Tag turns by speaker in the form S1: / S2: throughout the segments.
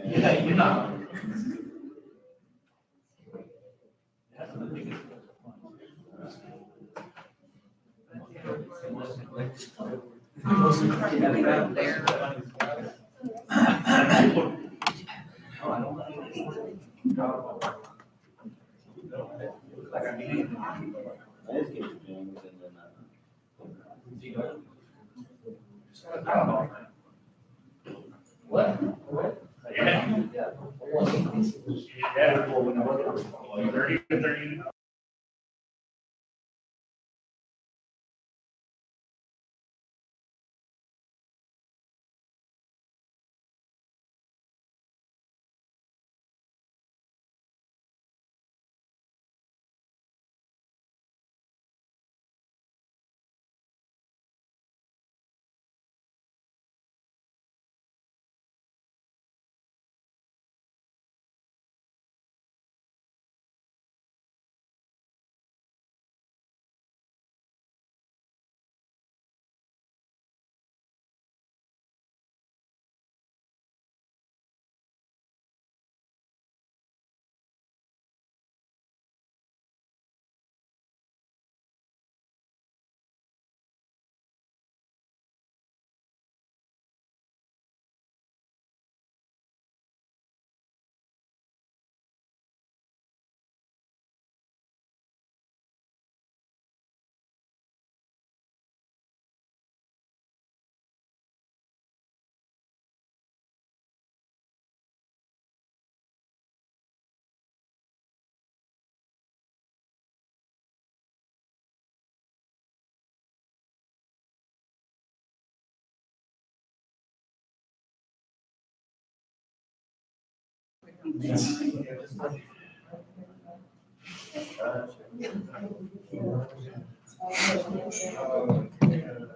S1: Yeah, you're not.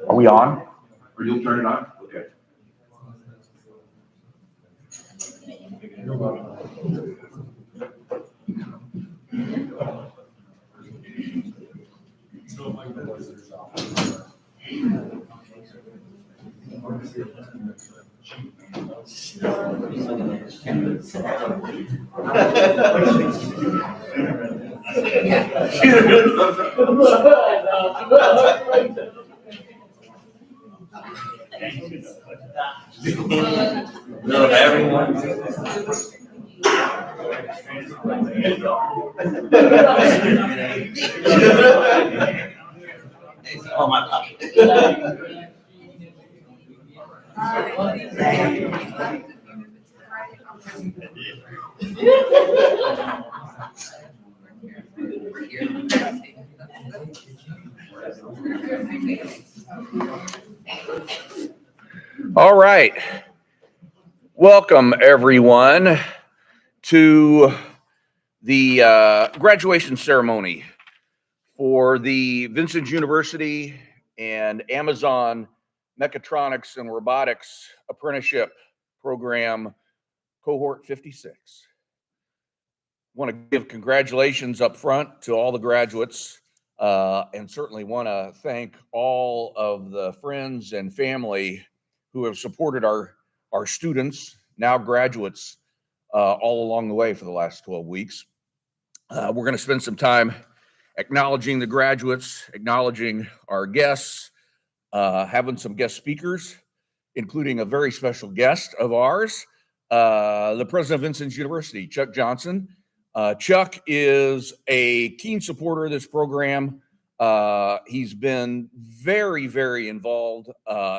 S2: Are we on? Or you'll turn it on? Okay.
S1: No, everyone. Oh, my God.
S2: All right. Welcome, everyone, to the graduation ceremony for the Vincennes University and Amazon Mechatronics and Robotics Apprenticeship Program, Cohort 56. I want to give congratulations up front to all the graduates, and certainly want to thank all of the friends and family who have supported our students, now graduates, all along the way for the last 12 weeks. We're going to spend some time acknowledging the graduates, acknowledging our guests, having some guest speakers, including a very special guest of ours, the president of Vincennes University, Chuck Johnson. Chuck is a keen supporter of this program. He's been very, very involved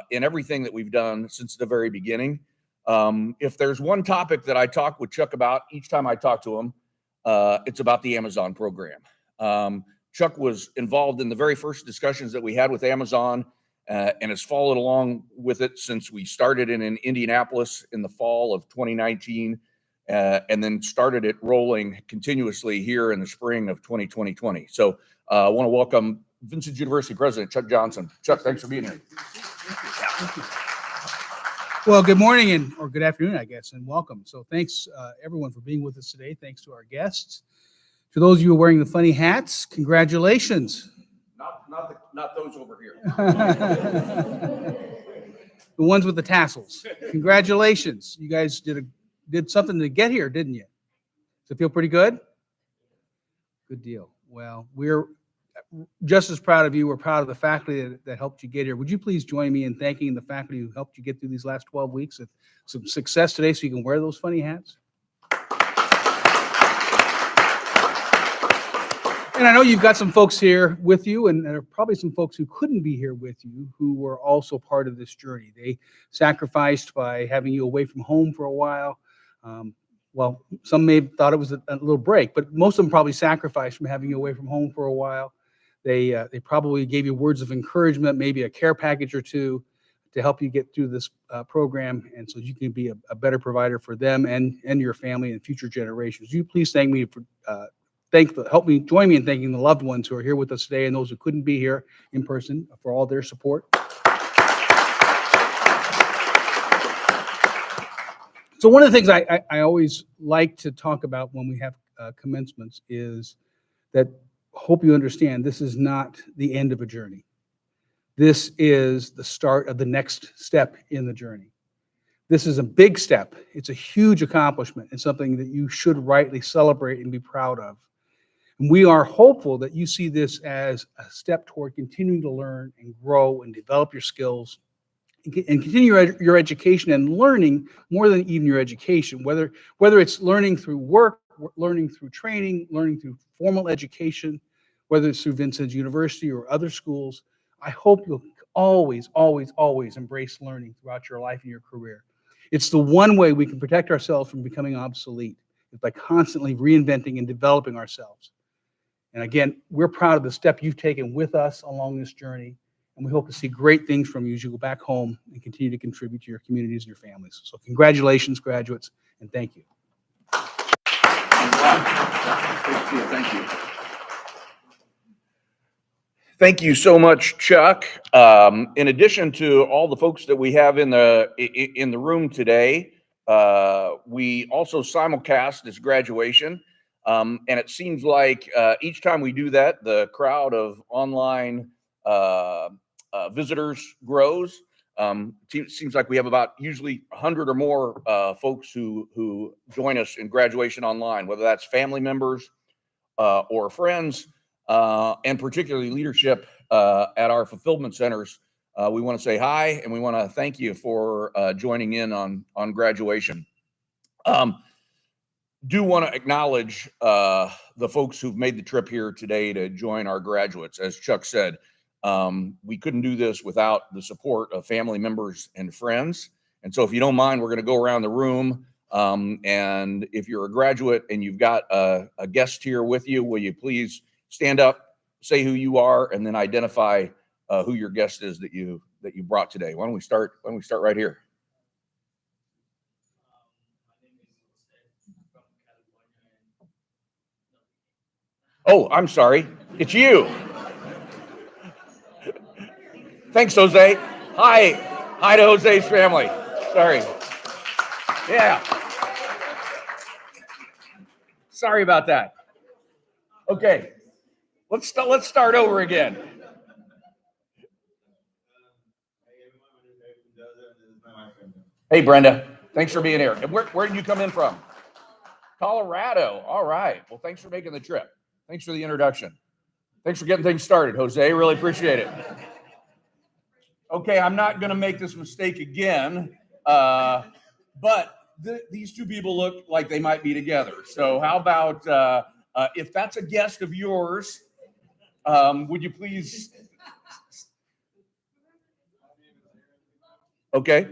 S2: in everything that we've done since the very beginning. If there's one topic that I talk with Chuck about each time I talk to him, it's about the Amazon program. Chuck was involved in the very first discussions that we had with Amazon, and has followed along with it since we started in Indianapolis in the fall of 2019, and then started it rolling continuously here in the spring of 2020. So I want to welcome Vincennes University President Chuck Johnson. Chuck, thanks for being here.
S3: Well, good morning or good afternoon, I guess, and welcome. So thanks, everyone, for being with us today. Thanks to our guests. To those of you who are wearing the funny hats, congratulations.
S2: Not those over here.
S3: The ones with the tassels. Congratulations. You guys did something to get here, didn't you? Does it feel pretty good? Good deal. Well, we're just as proud of you. We're proud of the faculty that helped you get here. Would you please join me in thanking the faculty who helped you get through these last 12 weeks of some success today so you can wear those funny hats? And I know you've got some folks here with you, and there are probably some folks who couldn't be here with you who were also part of this journey. They sacrificed by having you away from home for a while. Well, some may have thought it was a little break, but most of them probably sacrificed from having you away from home for a while. They probably gave you words of encouragement, maybe a care package or two to help you get through this program, and so you can be a better provider for them and your family and future generations. Will you please thank me for join me in thanking the loved ones who are here with us today and those who couldn't be here in person for all their support. So one of the things I always like to talk about when we have commencements is that, hope you understand, this is not the end of a journey. This is the start of the next step in the journey. This is a big step. It's a huge accomplishment and something that you should rightly celebrate and be proud of. And we are hopeful that you see this as a step toward continuing to learn and grow and develop your skills and continue your education and learning more than even your education, whether it's learning through work, learning through training, learning through formal education, whether it's through Vincennes University or other schools. I hope you'll always, always, always embrace learning throughout your life and your career. It's the one way we can protect ourselves from becoming obsolete, is by constantly reinventing and developing ourselves. And again, we're proud of the step you've taken with us along this journey, and we hope to see great things from you as you go back home and continue to contribute to your communities and your families. So congratulations, graduates, and thank you.
S2: Thank you. Thank you so much, Chuck. In addition to all the folks that we have in the room today, we also simulcast this graduation. And it seems like each time we do that, the crowd of online visitors grows. It seems like we have about usually 100 or more folks who join us in graduation online, whether that's family members or friends, and particularly leadership at our fulfillment centers. We want to say hi, and we want to thank you for joining in on graduation. Do want to acknowledge the folks who've made the trip here today to join our graduates. As Chuck said, we couldn't do this without the support of family members and friends. And so if you don't mind, we're going to go around the room. And if you're a graduate and you've got a guest here with you, will you please stand up, say who you are, and then identify who your guest is that you brought today. Why don't we start right here? Oh, I'm sorry. It's you. Thanks, Jose. Hi to Jose's family. Sorry. Yeah. Sorry about that. Okay. Let's start over again. Hey, Brenda. Thanks for being here. And where did you come in from? Colorado. All right. Well, thanks for making the trip. Thanks for the introduction. Thanks for getting things started, Jose. Really appreciate it. Okay, I'm not going to make this mistake again, but these two people look like they might be together. So how about if that's a guest of yours, would you please? Okay.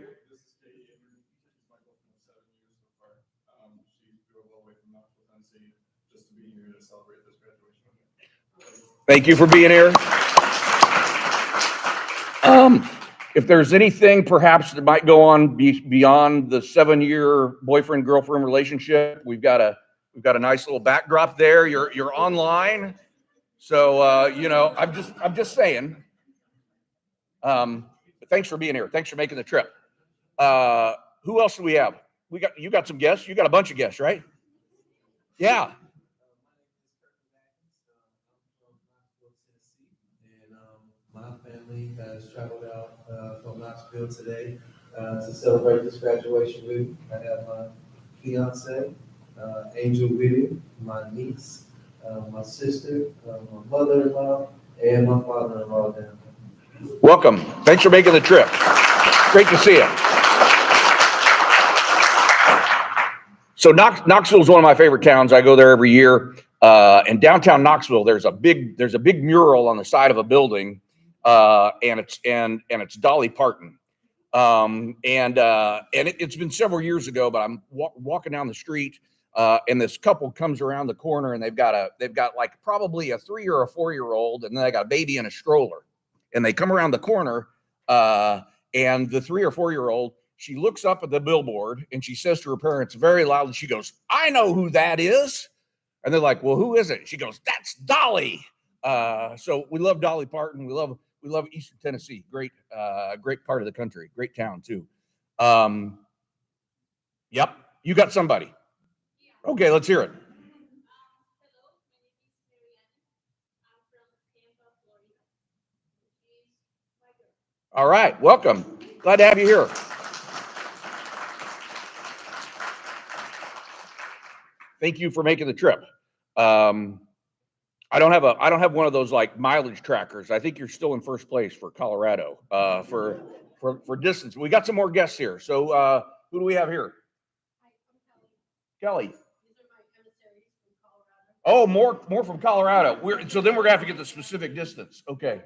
S2: Thank you for being here. If there's anything perhaps that might go on beyond the 7-year boyfriend-girlfriend relationship, we've got a nice little backdrop there. You're online, so you know, I'm just saying. But thanks for being here. Thanks for making the trip. Who else do we have? You got some guests. You got a bunch of guests, right? Yeah.
S4: My family has traveled out from Knoxville today to celebrate this graduation with me. I have my fiance, Angel William, my niece, my sister, my mother-in-law, and my father-in-law down there.
S2: Welcome. Thanks for making the trip. Great to see you. So Knoxville is one of my favorite towns. I go there every year. In downtown Knoxville, there's a big mural on the side of a building, and it's Dolly Parton. It's been several years ago, but I'm walking down the street, and this couple comes around the corner, and they've got like probably a 3 or a 4-year-old, and then they got a baby in a stroller, and they come around the corner, and the 3 or 4-year-old, she looks up at the billboard and she says to her parents very loudly, she goes, "I know who that is." And they're like, "Well, who is it?" She goes, "That's Dolly." So we love Dolly Parton. We love Eastern Tennessee. Great part of the country. Great town too. Yep. You got somebody. Okay, let's hear it. All right, welcome. Glad to have you here. Thank you for making the trip. I don't have one of those like mileage trackers. I think you're still in first place for Colorado for distance. We got some more guests here. So who do we have here? Kelly. Oh, more from Colorado. So then we're gonna have to get the specific distance. Okay.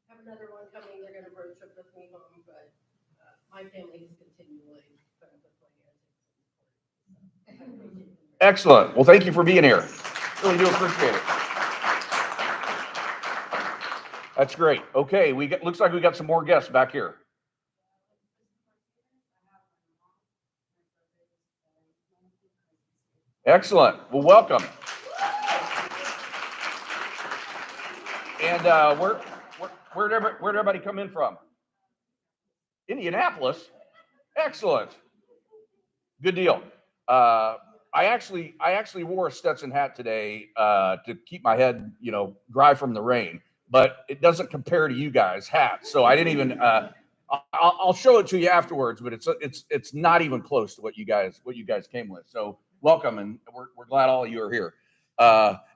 S5: Have another one coming. They're going to road trip with me home, but my family is continually put up with my antics.
S2: Excellent. Well, thank you for being here. Really do appreciate it. That's great. Okay, looks like we got some more guests back here. Excellent. Well, welcome. And where'd everybody come in from? Indianapolis. Excellent. Good deal. I actually wore a Stetson hat today to keep my head, dry from the rain, but it doesn't compare to you guys' hats. So I didn't even. I'll show it to you afterwards, but it's not even close to what you guys came with. So welcome, and we're glad all of you are here.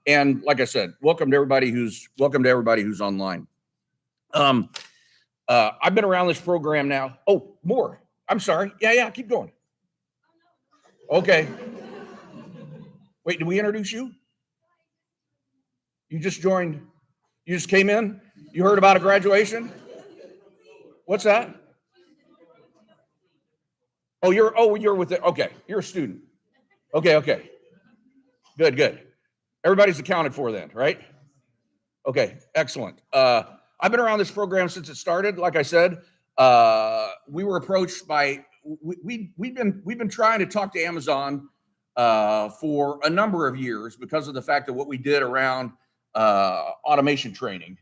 S2: And like I said, welcome to everybody who's online. I've been around this program now. Oh, more. I'm sorry. Yeah. Keep going. Okay. Wait, did we introduce you? You just joined. You just came in. You heard about a graduation. What's that? Oh, you're with it. Okay, you're a student. Okay. Good. Everybody's accounted for then, right? Okay, excellent. I've been around this program since it started. Like I said, we were approached by we've been trying to talk to Amazon for a number of years because of the fact that what we did around automation training.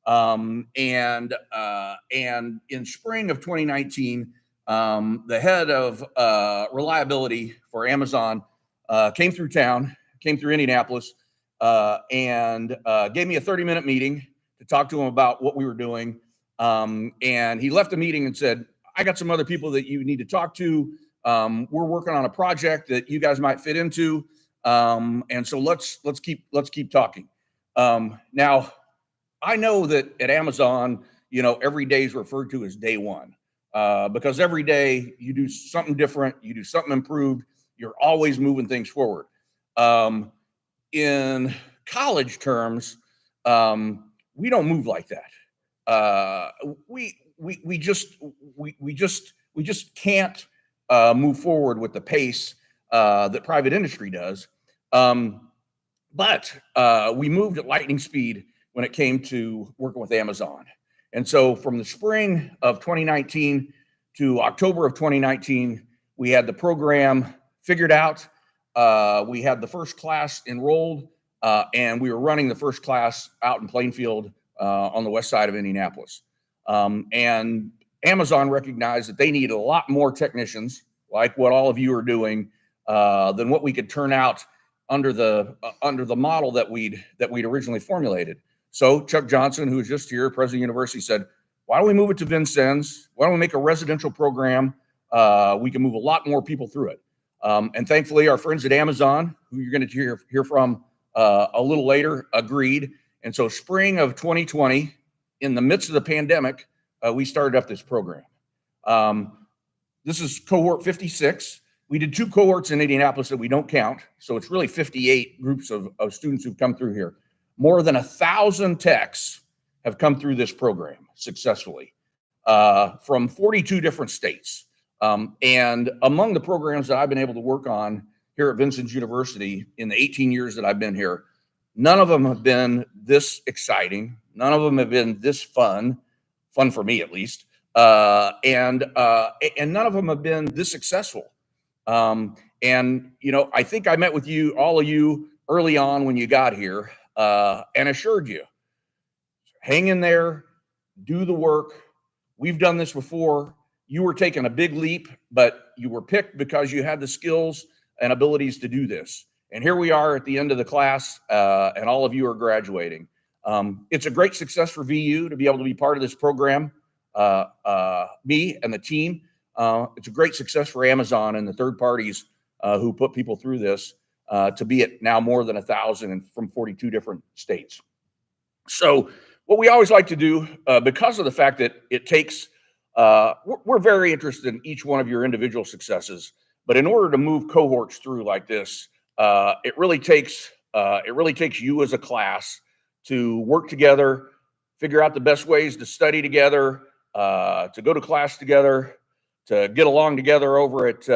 S2: And in spring of 2019, the head of reliability for Amazon came through Indianapolis, and gave me a 30-minute meeting to talk to him about what we were doing. And he left the meeting and said, "I got some other people that you need to talk to. We're working on a project that you guys might fit into. And so let's keep talking." Now, I know that at Amazon, every day is referred to as day one, because every day you do something different, you do something improved, you're always moving things forward. In college terms, we don't move like that. We just can't move forward with the pace that private industry does. But we moved at lightning speed when it came to working with Amazon. And so from the spring of 2019 to October of 2019, we had the program figured out. We had the first class enrolled, and we were running the first class out in Plainfield on the west side of Indianapolis. And Amazon recognized that they needed a lot more technicians, like what all of you are doing, than what we could turn out under the model that we'd originally formulated. So Chuck Johnson, who was just here, president of the university, said, why don't we move it to Vincennes? Why don't we make a residential program? We can move a lot more people through it. And thankfully, our friends at Amazon, who you're going to hear from a little later, agreed. And so spring of 2020, in the midst of the pandemic, we started up this program. This is cohort 56. We did 2 cohorts in Indianapolis that we don't count. So it's really 58 groups of students who've come through here. More than 1,000 techs have come through this program successfully from 42 different states. And among the programs that I've been able to work on here at Vincennes University in the 18 years that I've been here, none of them have been this exciting. None of them have been this fun for me at least. And none of them have been this successful. And, you know, I think I met with you, all of you, early on when you got here, and assured you, hang in there, do the work. We've done this before. You were taking a big leap, but you were picked because you had the skills and abilities to do this. And here we are at the end of the class, and all of you are graduating. It's a great success for VU to be able to be part of this program. Me and the team. It's a great success for Amazon and the third parties who put people through this to be at now more than 1,000 and from 42 different states. So what we always like to do, because of the fact that it takes, we're very interested in each one of your individual successes, but in order to move cohorts through like this, it really takes you as a class to work together, figure out the best ways to study together, to go to class together, to get along together over at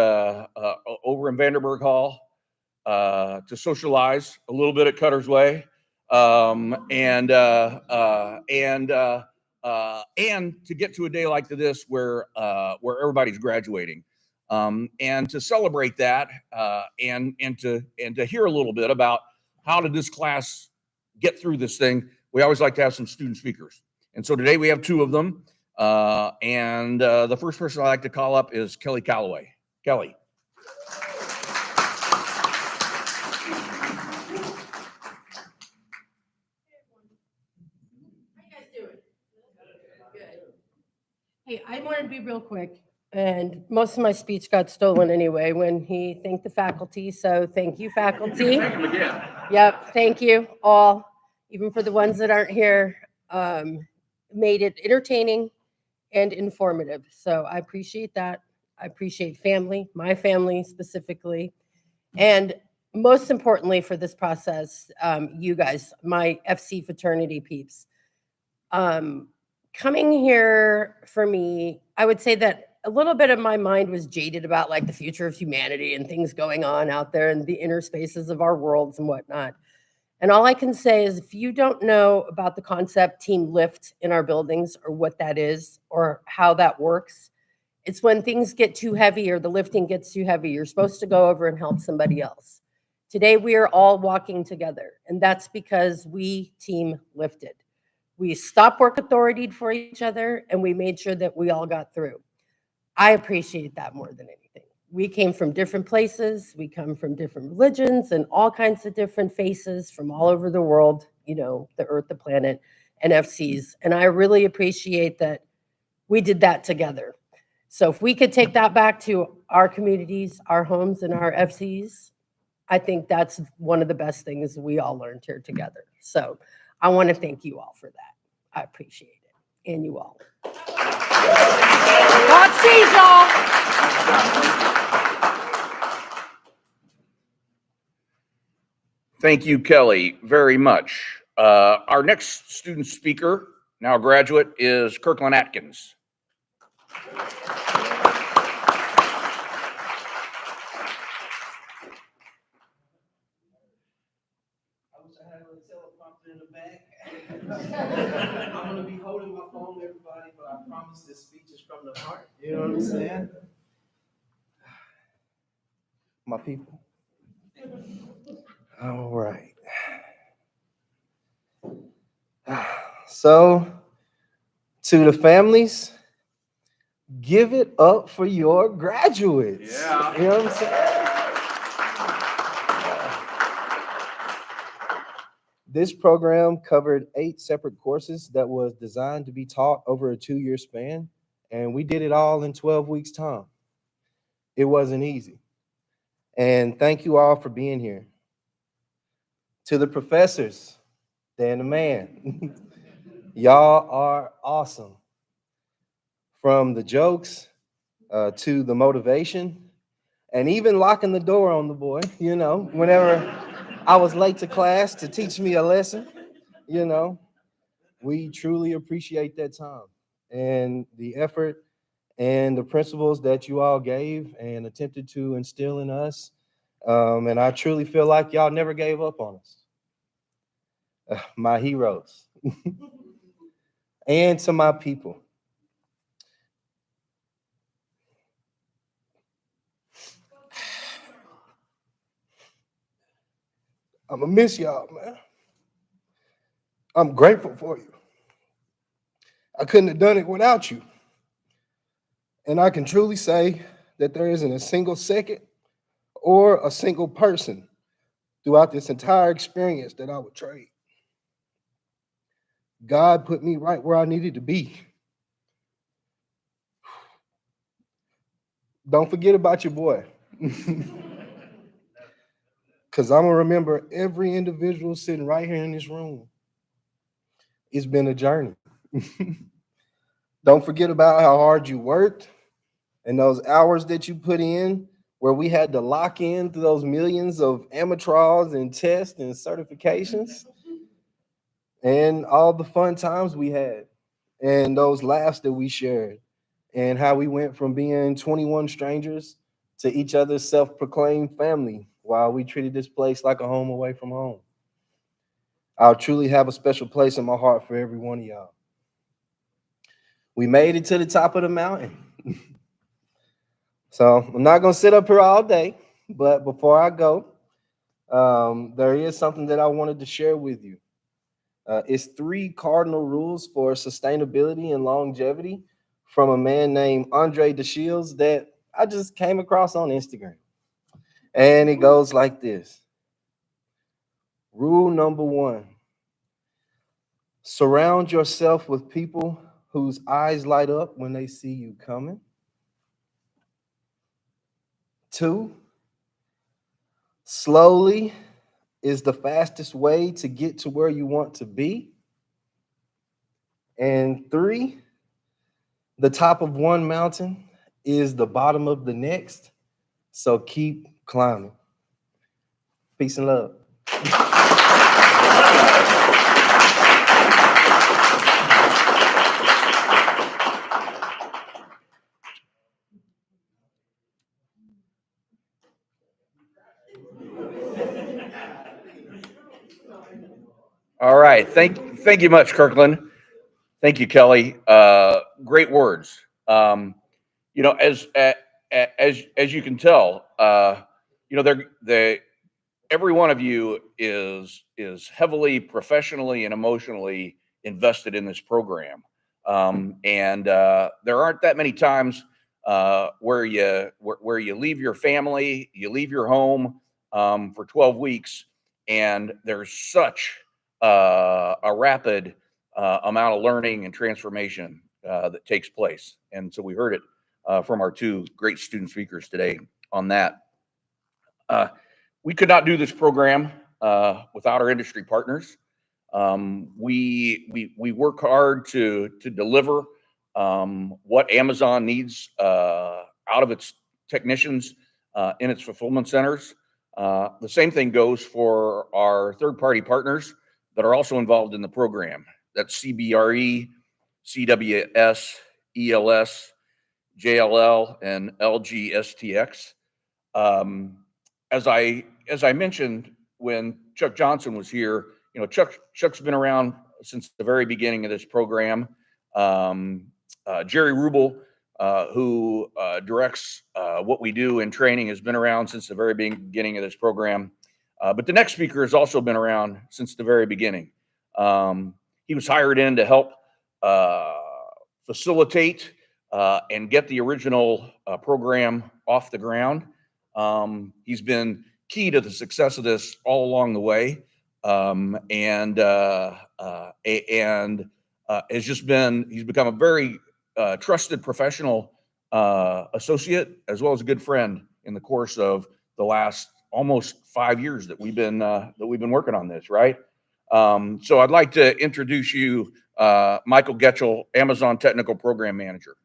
S2: over in Vanderburg Hall, to socialize a little bit at Cutter's Way, and to get to a day like this where everybody's graduating, and to celebrate that, and to hear a little bit about how did this class get through this thing. We always like to have some student speakers, and so today we have 2 of them. And the first person I like to call up is Kelly Calloway. Kelly.
S5: How you guys doing? Good. Hey, I wanted to be real quick, and most of my speech got stolen anyway when he thanked the faculty, so thank you, faculty.
S2: Thank him again.
S5: Yep, thank you all, even for the ones that aren't here. Made it entertaining and informative, so I appreciate that. I appreciate family, my family specifically, and most importantly for this process, you guys, my FC fraternity peeps. Coming here for me, I would say that a little bit of my mind was jaded about like the future of humanity and things going on out there in the inner spaces of our worlds and whatnot. And all I can say is if you don't know about the concept team lift in our buildings or what that is or how that works, it's when things get too heavy or the lifting gets too heavy, you're supposed to go over and help somebody else. Today, we are all walking together, and that's because we team lifted. We stopped work authority for each other, and we made sure that we all got through. I appreciate that more than anything. We came from different places. We come from different religions and all kinds of different faces from all over the world, you know, the earth, the planet, and FCs. And I really appreciate that we did that together. So if we could take that back to our communities, our homes, and our FCs, I think that's one of the best things we all learned here together. So I want to thank you all for that. I appreciate it. And you all. Godspeed, y'all.
S2: Thank you, Kelly, very much. Our next student speaker, now a graduate, is Kirkland Atkins.
S4: in the back. I'm gonna be holding my phone, everybody, but I promise this speech is from the heart. You know what I'm saying? My people. All right. So, to the families, give it up for your graduates.
S2: Yeah.
S4: You know what I'm saying? This program covered 8 separate courses that was designed to be taught over a 2-year span, and we did it all in 12 weeks' time. It wasn't easy. And thank you all for being here. To the professors, Dan the man, y'all are awesome. From the jokes to the motivation, and even locking the door on the boy, you know, whenever I was late to class to teach me a lesson, you know, we truly appreciate that time and the effort and the principles that you all gave and attempted to instill in us. And I truly feel like y'all never gave up on us. My heroes. And to my people. I'm gonna miss y'all, man. I'm grateful for you. I couldn't have done it without you. And I can truly say that there isn't a single second or a single person throughout this entire experience that I would trade. God put me right where I needed to be. Don't forget about your boy. Because I'm going to remember every individual sitting right here in this room. It's been a journey. Don't forget about how hard you worked and those hours that you put in where we had to lock in through those millions of amatrials and tests and certifications and all the fun times we had and those laughs that we shared and how we went from being 21 strangers to each other's self-proclaimed family while we treated this place like a home away from home. I'll truly have a special place in my heart for every one of y'all. We made it to the top of the mountain. So I'm not going to sit up here all day, but before I go, there is something that I wanted to share with you. It's 3 cardinal rules for sustainability and longevity from a man named Andre DeShields that I just came across on Instagram. And it goes like this. Rule number 1, surround yourself with people whose eyes light up when they see you coming. 2, slowly is the fastest way to get to where you want to be. And 3, the top of one mountain is the bottom of the next. So keep climbing. Peace and love.
S2: All right. Thank you much, Kirkland. Thank you, Kelly. Great words. You know, as you can tell, you know, every one of you is heavily professionally and emotionally invested in this program. And there aren't that many times where you leave your family, you leave your home for 12 weeks, and there's such a rapid amount of learning and transformation that takes place. And so we heard it from our 2 great student speakers today on that. We could not do this program without our industry partners. We work hard to deliver what Amazon needs out of its technicians in its fulfillment centers. The same thing goes for our third-party partners that are also involved in the program. That's CBRE, CWS, ELS, JLL, and LGSTX. As I mentioned when Chuck Johnson was here Chuck's been around since the very beginning of this program. Jerry Rubel, who directs what we do in training, has been around since the very beginning of this program. But the next speaker has also been around since the very beginning. He was hired in to help facilitate and get the original program off the ground. He's been key to the success of this all along the way, and he's become a very trusted professional associate, as well as a good friend in the course of the last almost 5 years that we've been working on this, right? So I'd like to introduce you, Michael Getchell, Amazon Technical Program Manager.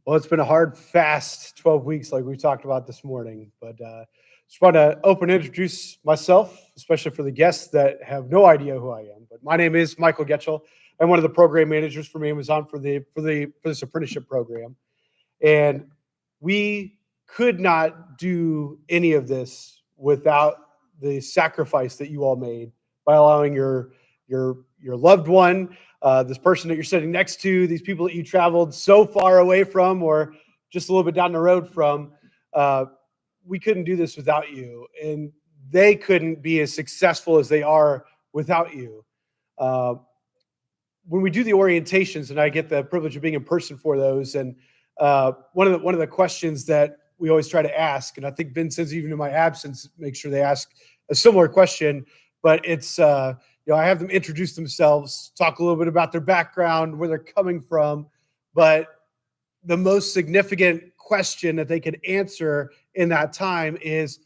S6: Well, it's been a hard, fast 12 weeks like we talked about this morning, but just want to introduce myself, especially for the guests that have no idea who I am. But my name is Michael Getchell. I'm one of the program managers from Amazon for this apprenticeship program. And we could not do any of this without the sacrifice that you all made by allowing your loved one, this person that you're sitting next to, these people that you traveled so far away from or just a little bit down the road from, we couldn't do this without you. And they couldn't be as successful as they are without you. When we do the orientations, and I get the privilege of being in person for those, and one of the questions that we always try to ask, and I think Vincennes, even in my absence, make sure they ask a similar question, but it's, I have them introduce themselves, talk a little bit about their background, where they're coming from, but the most significant question that they could answer in that time is,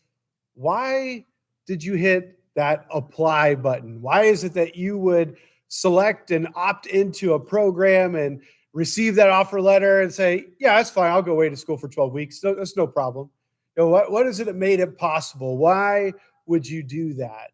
S6: why did you hit that apply button? Why is it that you would select and opt into a program and receive that offer letter and say, yeah, that's fine, I'll go away to school for 12 weeks. That's no problem. What is it that made it possible? Why would you do that?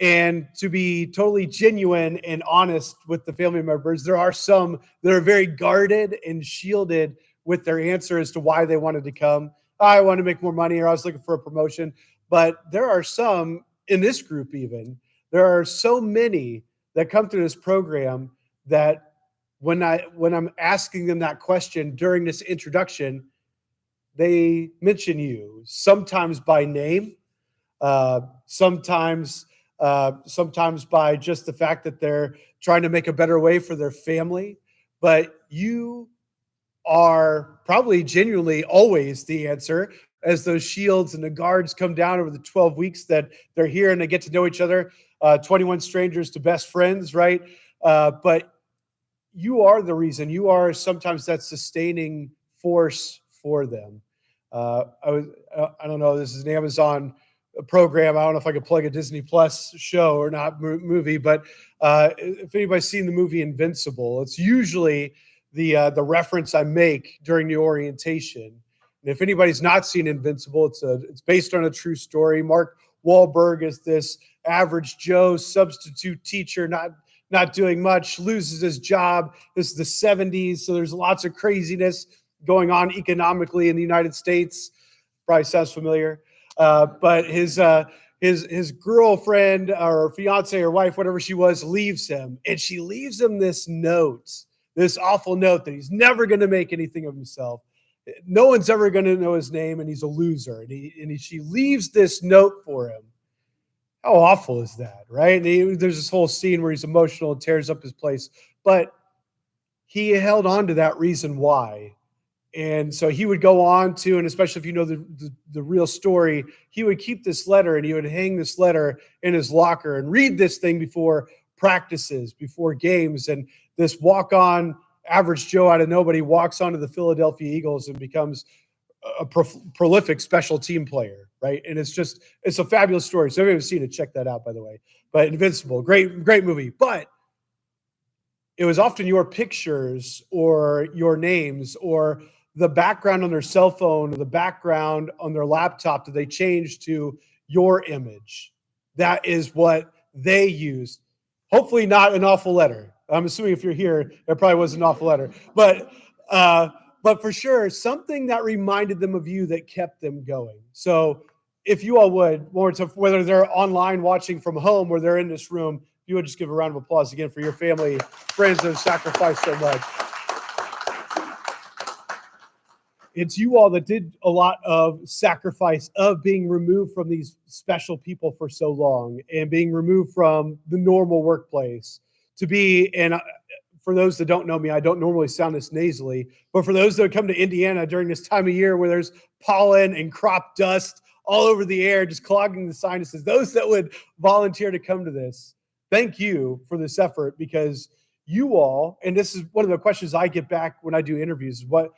S6: And to be totally genuine and honest with the family members, there are some that are very guarded and shielded with their answer as to why they wanted to come. I want to make more money, or I was looking for a promotion. But there are some in this group, even, there are so many that come through this program that when I'm asking them that question during this introduction, they mention you, sometimes by name, sometimes by just the fact that they're trying to make a better way for their family. But you are probably genuinely always the answer, as those shields and the guards come down over the 12 weeks that they're here and they get to know each other, 21 strangers to best friends, right? But you are the reason. You are sometimes that sustaining force for them. I don't know, this is an Amazon program. I don't know if I could plug a Disney Plus show or not, movie, but if anybody's seen the movie Invincible, it's usually the reference I make during the orientation. And if anybody's not seen Invincible, it's based on a true story. Mark Wahlberg is this average Joe substitute teacher, not doing much, loses his job. This is the 70s, so there's lots of craziness going on economically in the United States. Probably sounds familiar. But his girlfriend or fiance or wife, whatever she was, leaves him. And she leaves him this note, this awful note that he's never going to make anything of himself. No one's ever going to know his name, and he's a loser. She leaves this note for him. How awful is that, right? And there's this whole scene where he's emotional and tears up his place. But he held on to that reason why. And so he would go on to, and especially if you know the real story, he would keep this letter and he would hang this letter in his locker and read this thing before practices, before games. And this walk-on average Joe out of nobody walks onto the Philadelphia Eagles and becomes a prolific special team player, right? And it's a fabulous story. So if you haven't seen it, check that out, by the way. But Invincible, great movie. But it was often your pictures or your names or the background on their cell phone or the background on their laptop that they changed to your image. That is what they used. Hopefully not an awful letter. I'm assuming if you're here, it probably was an awful letter. But but for sure, something that reminded them of you that kept them going. So if you all would, whether they're online watching from home or they're in this room, you would just give a round of applause again for your family, friends that have sacrificed so much. It's you all that did a lot of sacrifice of being removed from these special people for so long and being removed from the normal workplace to be, and for those that don't know me, I don't normally sound this nasally, but for those that come to Indiana during this time of year where there's pollen and crop dust all over the air, just clogging the sinuses, those that would volunteer to come to this, thank you for this effort, because you all, and this is one of the questions I get back when I do interviews, is what,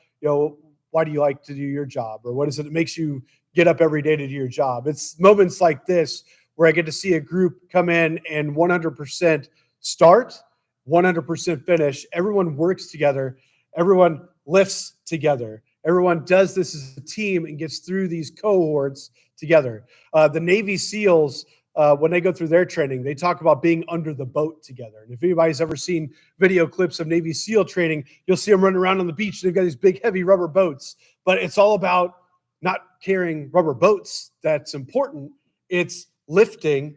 S6: why do you like to do your job? Or what is it that makes you get up every day to do your job? It's moments like this where I get to see a group come in and 100% start, 100% finish. Everyone works together. Everyone lifts together. Everyone does this as a team and gets through these cohorts together. The Navy SEALs, when they go through their training, they talk about being under the boat together. And if anybody's ever seen video clips of Navy SEAL training, you'll see them running around on the beach. They've got these big, heavy rubber boats. But it's all about not carrying rubber boats. That's important. It's lifting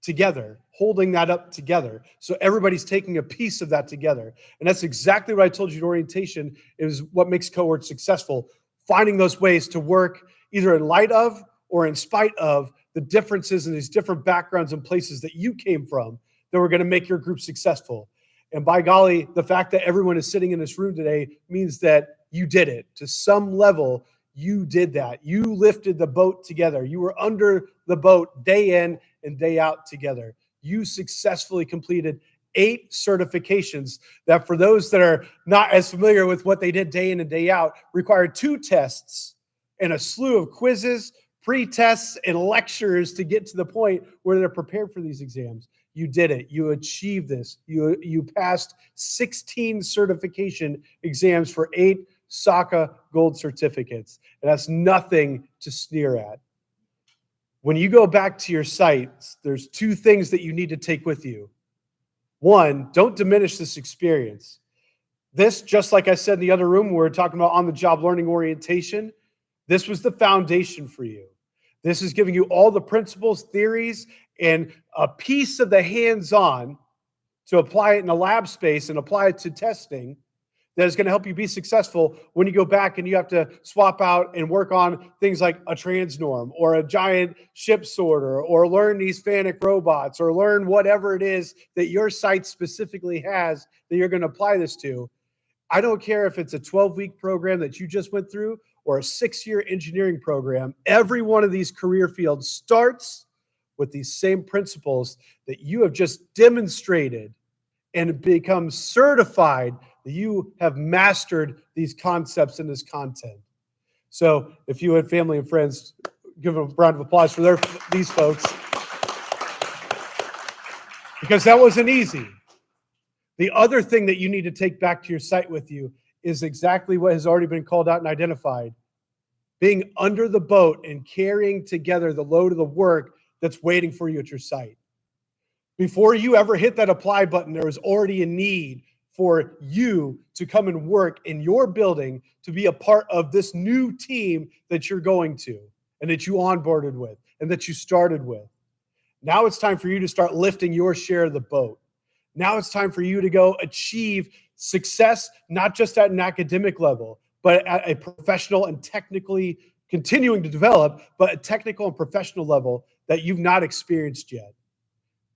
S6: together, holding that up together. So everybody's taking a piece of that together. And that's exactly what I told you in orientation is what makes Cohort successful. Finding those ways to work either in light of or in spite of the differences in these different backgrounds and places that you came from that were going to make your group successful. And by golly, the fact that everyone is sitting in this room today means that you did it. To some level, you did that. You lifted the boat together. You were under the boat day in and day out together. You successfully completed 8 certifications that, for those that are not as familiar with what they did day in and day out, required 2 tests and a slew of quizzes, pre-tests, and lectures to get to the point where they're prepared for these exams. You did it. You achieved this. You passed 16 certification exams for 8 SOCA gold certificates. And that's nothing to sneer at. When you go back to your sites, there's 2 things that you need to take with you. 1, don't diminish this experience. This, just like I said in the other room, we're talking about on-the-job learning orientation. This was the foundation for you. This is giving you all the principles, theories, and a piece of the hands-on to apply it in a lab space and apply it to testing that is going to help you be successful when you go back and you have to swap out and work on things like a transnorm or a giant ship sorter or learn these FANUC robots or learn whatever it is that your site specifically has that you're going to apply this to. I don't care if it's a 12-week program that you just went through or a 6-year engineering program. Every one of these career fields starts with these same principles that you have just demonstrated and become certified that you have mastered these concepts and this content. So if you had family and friends, give them a round of applause for these folks. Because that wasn't easy. The other thing that you need to take back to your site with you is exactly what has already been called out and identified. Being under the boat and carrying together the load of the work that's waiting for you at your site. Before you ever hit that apply button, there was already a need for you to come and work in your building to be a part of this new team that you're going to and that you onboarded with and that you started with. Now it's time for you to start lifting your share of the boat. Now it's time for you to go achieve success, not just at an academic level, but at a professional and technically continuing to develop, but a technical and professional level that you've not experienced yet.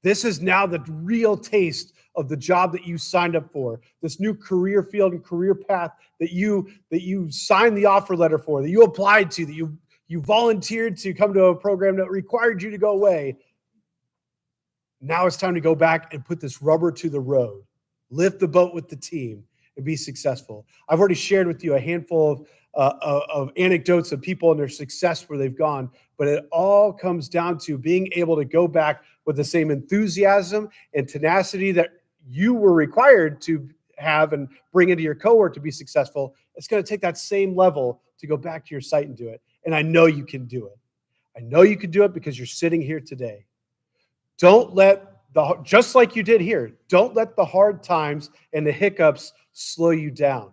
S6: This is now the real taste of the job that you signed up for, this new career field and career path that you signed the offer letter for, that you applied to, that you volunteered to come to a program that required you to go away. Now it's time to go back and put this rubber to the road, lift the boat with the team, and be successful. I've already shared with you a handful of anecdotes of people and their success where they've gone, but it all comes down to being able to go back with the same enthusiasm and tenacity that you were required to have and bring into your cohort to be successful. It's going to take that same level to go back to your site and do it. And I know you can do it. I know you can do it because you're sitting here today. Don't let just like you did here, don't let the hard times and the hiccups slow you down.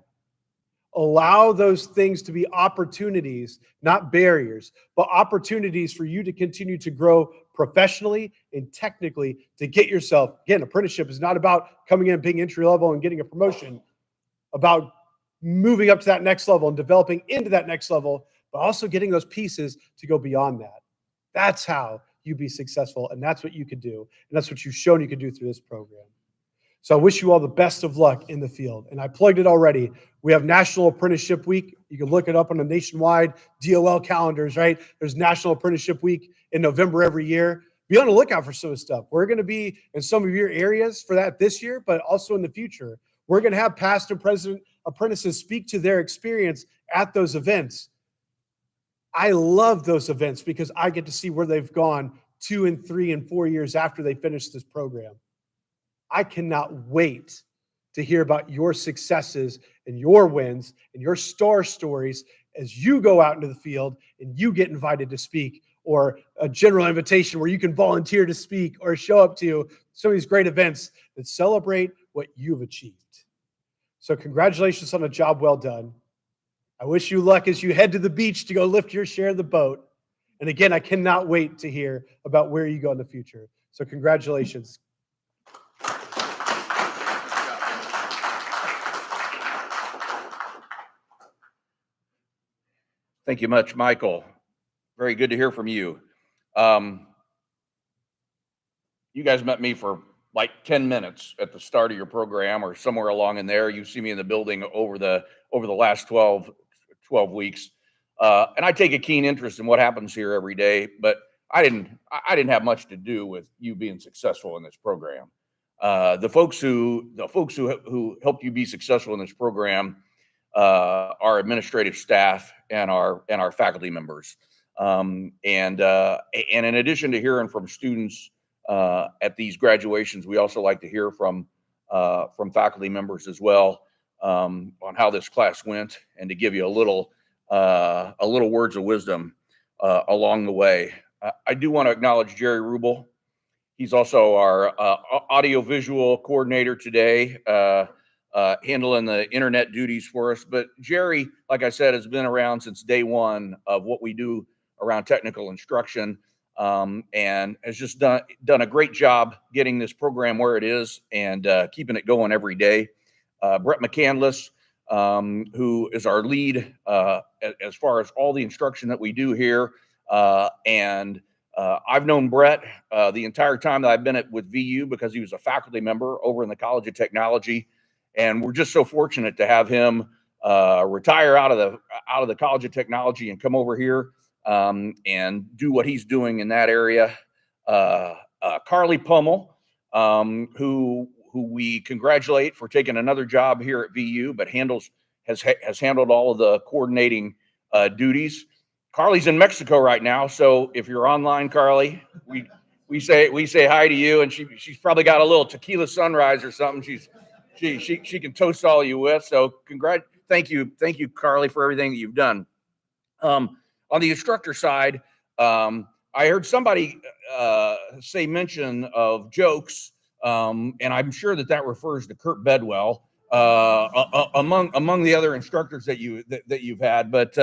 S6: Allow those things to be opportunities, not barriers, but opportunities for you to continue to grow professionally and technically to get yourself. Again, apprenticeship is not about coming in, being entry level and getting a promotion, about moving up to that next level and developing into that next level, but also getting those pieces to go beyond that. That's how you be successful, and that's what you could do, and that's what you've shown you can do through this program. So I wish you all the best of luck in the field. And I plugged it already. We have National Apprenticeship Week. You can look it up on the nationwide DOL calendars, right? There's National Apprenticeship Week in November every year. Be on the lookout for some of the stuff. We're going to be in some of your areas for that this year, but also in the future. We're going to have past and present apprentices speak to their experience at those events. I love those events because I get to see where they've gone 2 and 3 and 4 years after they finish this program. I cannot wait to hear about your successes and your wins and your star stories as you go out into the field and you get invited to speak, or a general invitation where you can volunteer to speak or show up to some of these great events that celebrate what you've achieved. So congratulations on a job well done. I wish you luck as you head to the beach to go lift your share of the boat. And again, I cannot wait to hear about where you go in the future. So congratulations.
S2: Thank you much, Michael. Very good to hear from you. You guys met me for like 10 minutes at the start of your program or somewhere along in there. You see me in the building over the last 12 weeks. And I take a keen interest in what happens here every day, but I didn't have much to do with you being successful in this program. The folks who helped you be successful in this program, our administrative staff and our faculty members. And in addition to hearing from students at these graduations, we also like to hear from faculty members as well on how this class went, and to give you a little words of wisdom along the way. I do want to acknowledge Jerry Rubel. He's also our audiovisual coordinator today, handling the internet duties for us. But Jerry, like I said, has been around since day one of what we do around technical instruction, and has just done a great job getting this program where it is and keeping it going every day. Brett McCandless, who is our lead as far as all the instruction that we do here. I've known Brett the entire time that I've been with VU because he was a faculty member over in the College of Technology. And we're just so fortunate to have him retire out of the College of Technology and come over here and do what he's doing in that area. Carly Pummel, who we congratulate for taking another job here at VU, but has handled all of the coordinating duties. Carly's in Mexico right now, so if you're online, Carly, we say hi to you, and she's probably got a little tequila sunrise or something. She can toast all you with. So thank you, Carly, for everything that you've done. On the instructor side, I heard somebody say mention of jokes, and I'm sure that refers to Kurt Bedwell among the other instructors that you've had. But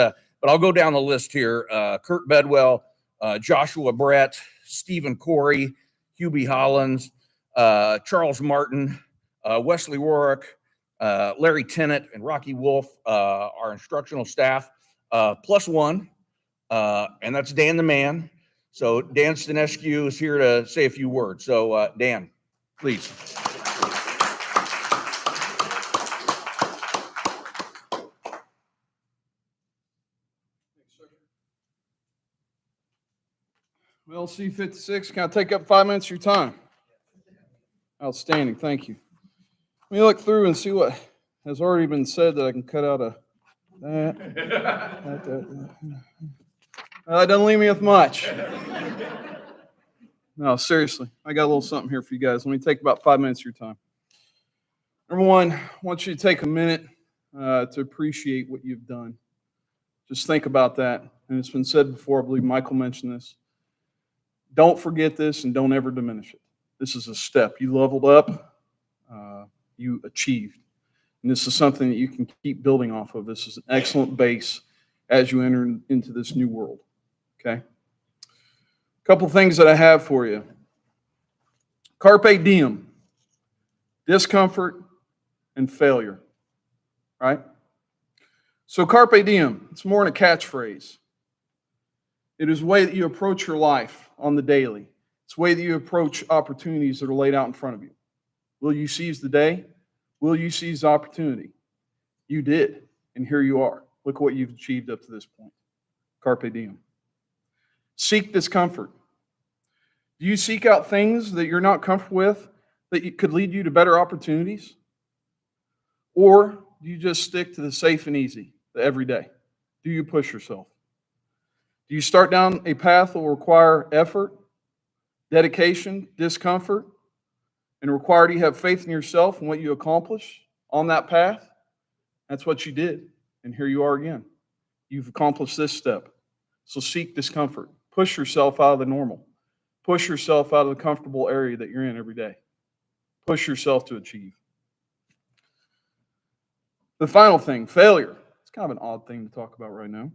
S2: I'll go down the list here. Kurt Bedwell, Joshua Brett, Stephen Corey, Hubie Hollins, Charles Martin, Wesley Warwick, Larry Tennant, and Rocky Wolf, our instructional staff, plus one, and that's Dan the Man. So Dan Stanescu is here to say a few words. So Dan, please.
S7: Well, C56, can I take up 5 minutes of your time? Outstanding, thank you. Let me look through and see what has already been said that I can cut out of that. That doesn't leave me with much. No, seriously, I got a little something here for you guys. Let me take about 5 minutes of your time. Number one, I want you to take a minute to appreciate what you've done. Just think about that. And it's been said before, I believe Michael mentioned this. Don't forget this and don't ever diminish it. This is a step. You leveled up, you achieved. And this is something that you can keep building off of. This is an excellent base as you enter into this new world. Okay? A couple things that I have for you. Carpe diem, discomfort and failure, right? So carpe diem, it's more than a catchphrase. It is a way that you approach your life on the daily. It's a way that you approach opportunities that are laid out in front of you. Will you seize the day? Will you seize the opportunity? You did, and here you are. Look what you've achieved up to this point. Carpe diem. Seek discomfort. Do you seek out things that you're not comfortable with that could lead you to better opportunities? Or do you just stick to the safe and easy, the everyday? Do you push yourself? Do you start down a path that will require effort, dedication, discomfort, and require you have faith in yourself and what you accomplish on that path? That's what you did, and here you are again. You've accomplished this step. So seek discomfort. Push yourself out of the normal. Push yourself out of the comfortable area that you're in every day. Push yourself to achieve. The final thing, failure. It's kind of an odd thing to talk about right now.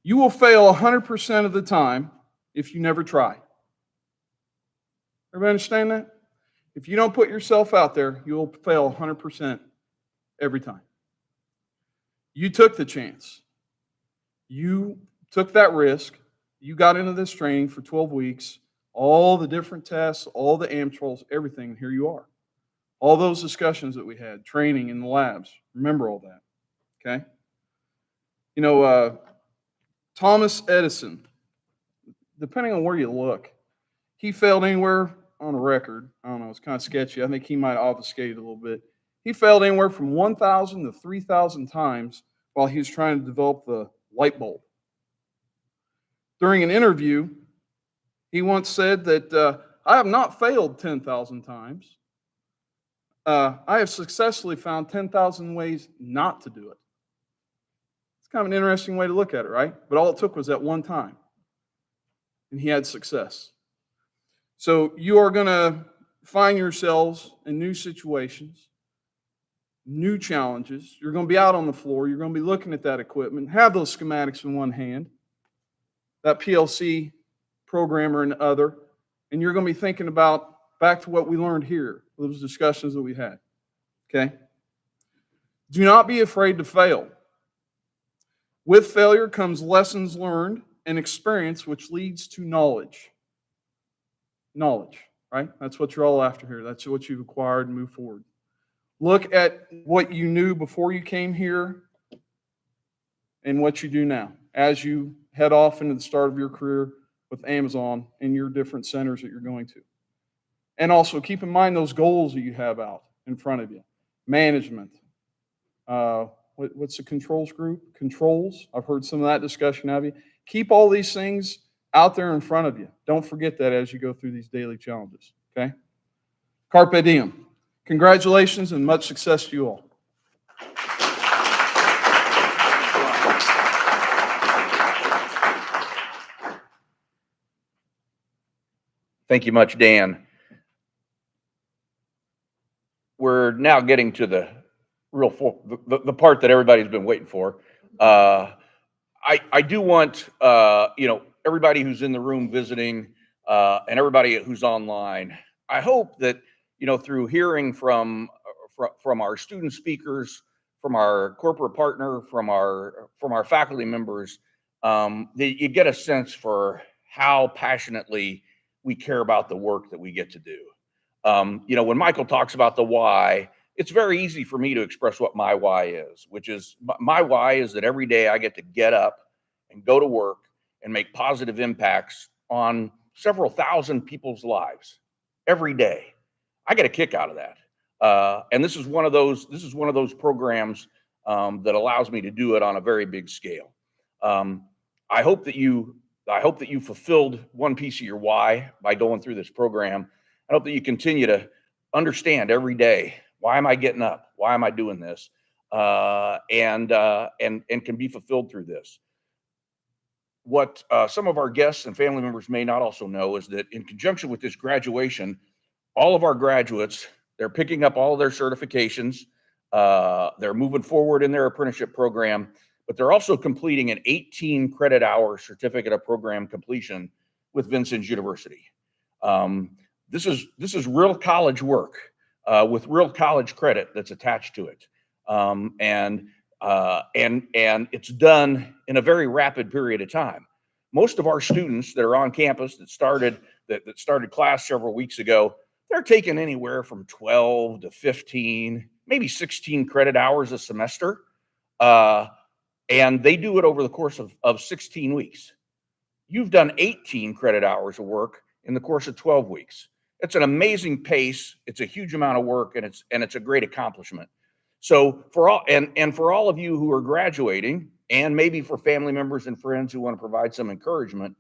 S7: You will fail 100% of the time if you never try. Everybody understand that? If you don't put yourself out there, you will fail 100% every time. You took the chance. You took that risk. You got into this training for 12 weeks, all the different tests, all the AMTROLs, everything, and here you are. All those discussions that we had, training in the labs, remember all that, okay? You know, Thomas Edison, depending on where you look, he failed anywhere on a record. I don't know, it's kind of sketchy. I think he might have obfuscated a little bit. He failed anywhere from 1,000 to 3,000 times while he was trying to develop the light bulb. During an interview, he once said that, I have not failed 10,000 times. I have successfully found 10,000 ways not to do it. It's kind of an interesting way to look at it, right? But all it took was that one time, and he had success. So you are going to find yourselves in new situations, new challenges. You're going to be out on the floor. You're going to be looking at that equipment, have those schematics in one hand, that PLC programmer in the other, and you're going to be thinking about back to what we learned here, those discussions that we had, okay? Do not be afraid to fail. With failure comes lessons learned and experience, which leads to knowledge. Knowledge, right? That's what you're all after here. That's what you've acquired and move forward. Look at what you knew before you came here and what you do now as you head off into the start of your career with Amazon and your different centers that you're going to. And also keep in mind those goals that you have out in front of you. Management. What's the controls group? Controls. I've heard some of that discussion out of you. Keep all these things out there in front of you. Don't forget that as you go through these daily challenges. Okay? Carpe diem. Congratulations and much success to you all.
S2: Thank you much, Dan. We're now getting to the real the part that everybody's been waiting for. I do want everybody who's in the room visiting and everybody who's online. I hope that through hearing from our student speakers, from our corporate partner, from our faculty members, that you get a sense for how passionately we care about the work that we get to do. When Michael talks about the why, it's very easy for me to express what my why is, which is my why is that every day I get to get up and go to work and make positive impacts on several thousand people's lives every day. I get a kick out of that. And this is one of those programs that allows me to do it on a very big scale. I hope that you fulfilled one piece of your why by going through this program. I hope that you continue to understand every day, why am I getting up? Why am I doing this? And can be fulfilled through this. What some of our guests and family members may not also know is that in conjunction with this graduation, all of our graduates, they're picking up all of their certifications. They're moving forward in their apprenticeship program, but they're also completing an 18 credit hour certificate of program completion with Vincennes University. This is real college work with real college credit that's attached to it. And it's done in a very rapid period of time. Most of our students that are on campus that started class several weeks ago, they're taking anywhere from 12 to 15, maybe 16 credit hours a semester. And they do it over the course of 16 weeks. You've done 18 credit hours of work in the course of 12 weeks. It's an amazing pace. It's a huge amount of work, and it's a great accomplishment. So for all of you who are graduating, and maybe for family members and friends who want to provide some encouragement,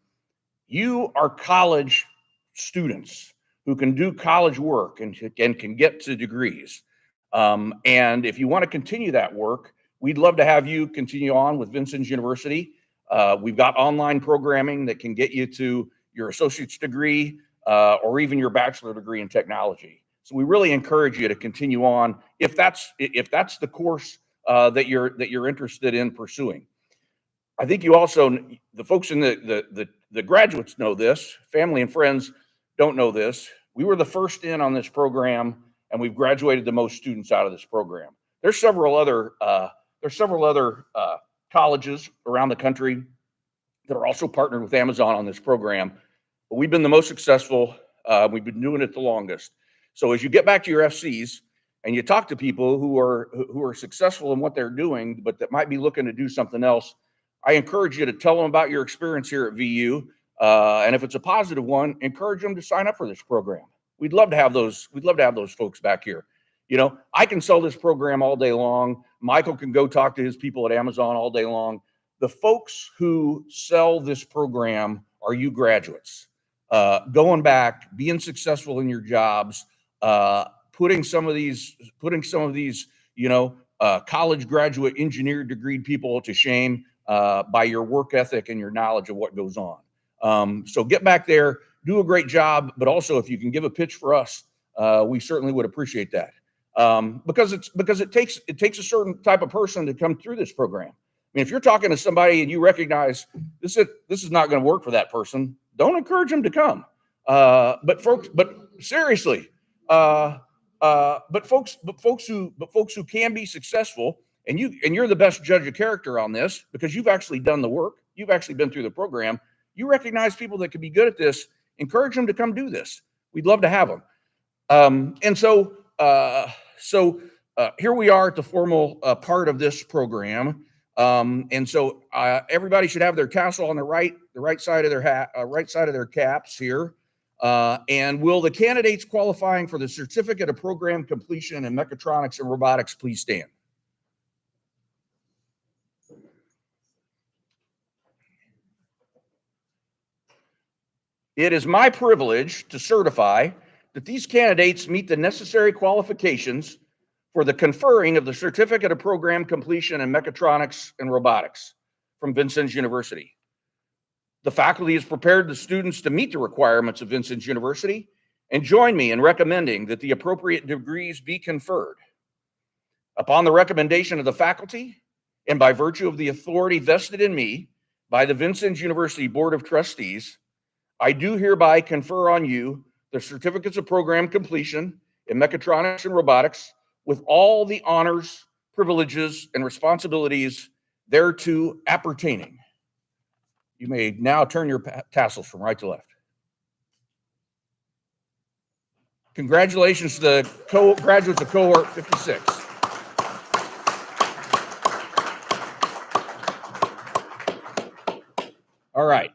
S2: you are college students who can do college work and can get to degrees. And if you want to continue that work, we'd love to have you continue on with Vincennes University. We've got online programming that can get you to your associate's degree or even your bachelor degree in technology. So we really encourage you to continue on if that's the course that you're interested in pursuing. I think you also, the folks in the graduates know this, family and friends don't know this. We were the first in on this program, and we've graduated the most students out of this program. There's several other colleges around the country that are also partnered with Amazon on this program, but we've been the most successful. We've been doing it the longest. So as you get back to your FCs and you talk to people who are successful in what they're doing, but that might be looking to do something else, I encourage you to tell them about your experience here at VU. And if it's a positive one, encourage them to sign up for this program. We'd love to have those folks back here. You know, I can sell this program all day long. Michael can go talk to his people at Amazon all day long. The folks who sell this program are you graduates, going back, being successful in your jobs, putting some of these, college graduate engineer degreed people to shame by your work ethic and your knowledge of what goes on. So get back there, do a great job, but also if you can give a pitch for us, we certainly would appreciate that. Because it takes a certain type of person to come through this program. I mean, if you're talking to somebody and you recognize this is not going to work for that person, don't encourage them to come. But seriously, folks who can be successful, and you're the best judge of character on this because you've actually done the work, you've actually been through the program, you recognize people that can be good at this, encourage them to come do this. We'd love to have them. So here we are at the formal part of this program. Everybody should have their tassel on the right side of their hat, right side of their caps here. And will the candidates qualifying for the certificate of program completion in mechatronics and robotics please stand? It is my privilege to certify that these candidates meet the necessary qualifications for the conferring of the certificate of program completion in mechatronics and robotics from Vincennes University. The faculty has prepared the students to meet the requirements of Vincennes University and join me in recommending that the appropriate degrees be conferred. Upon the recommendation of the faculty and by virtue of the authority vested in me by the Vincennes University Board of Trustees, I do hereby confer on you the certificates of program completion in mechatronics and robotics with all the honors, privileges, and responsibilities thereto appertaining. You may now turn your tassels from right to left. Congratulations to the graduates of Cohort 56. All right,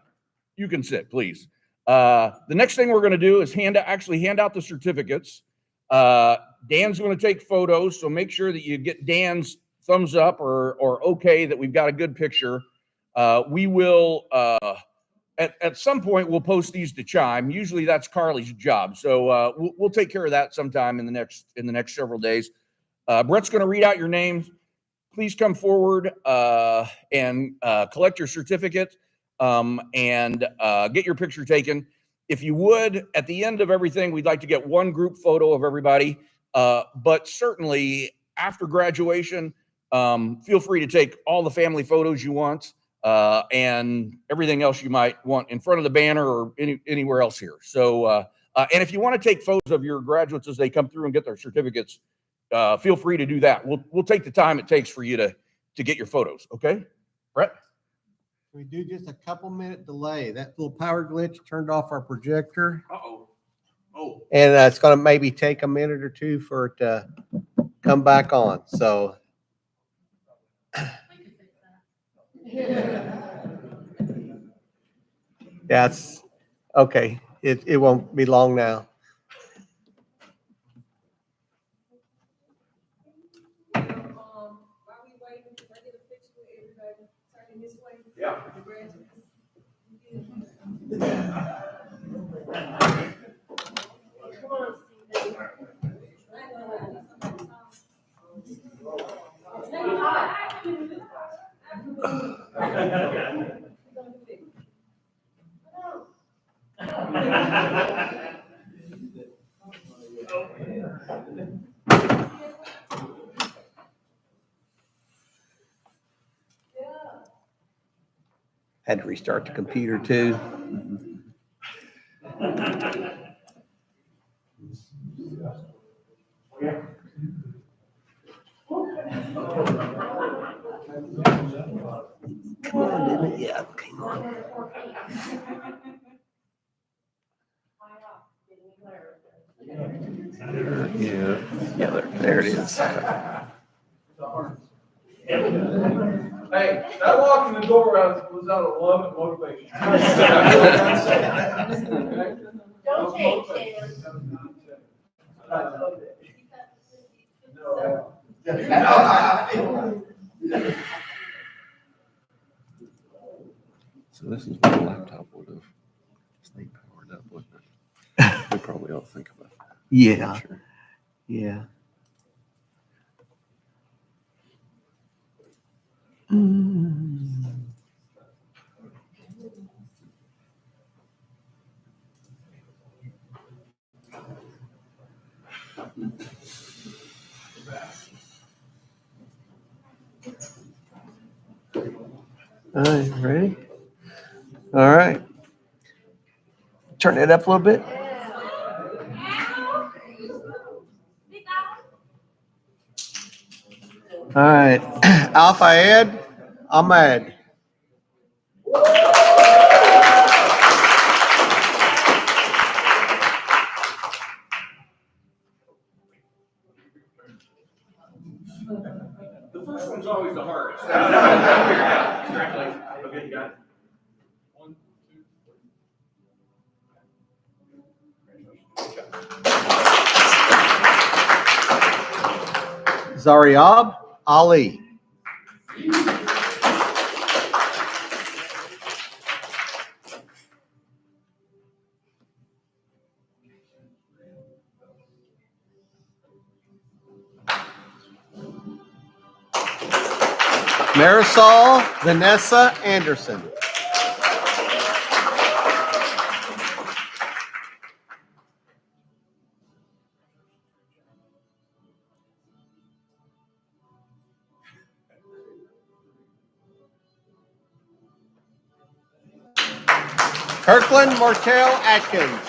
S2: you can sit, please. The next thing we're going to do is hand out the certificates. Dan's going to take photos, so make sure that you get Dan's thumbs up or okay that we've got a good picture. We will at some point we'll post these to Chime. Usually that's Carly's job, so we'll take care of that sometime in the next several days. Brett's going to read out your names. Please come forward and collect your certificate and get your picture taken. If you would, at the end of everything, we'd like to get one group photo of everybody, but certainly after graduation, feel free to take all the family photos you want and everything else you might want in front of the banner or anywhere else here. So, and if you want to take photos of your graduates as they come through and get their certificates, feel free to do that. We'll take the time it takes for you to get your photos. Okay, Brett?
S8: We do just a couple minute delay. That little power glitch turned off our projector.
S2: Uh-oh. Oh.
S8: And it's going to maybe take a minute or two for it to come back on. So. That's okay. It won't be long now.
S2: Yeah.
S8: Had to restart the computer too. Come on, didn't it? Yeah, came on. Yeah, there it is.
S7: Hey, that walk in the door was out of love and motivation.
S5: Don't change hands.
S8: So this is what a laptop would have stayed powered up, wouldn't it? We probably ought to think about that. Yeah. Sure. Yeah. All right, ready? All right. Turn it up a little bit. All right. Alpha Ed, Ahmed.
S2: The first one's always the hardest. Congratulations. Okay, you got it. 1, 2, 3.
S8: Zariab Ali. Marisol Vanessa Anderson. Kirkland Martell Atkins.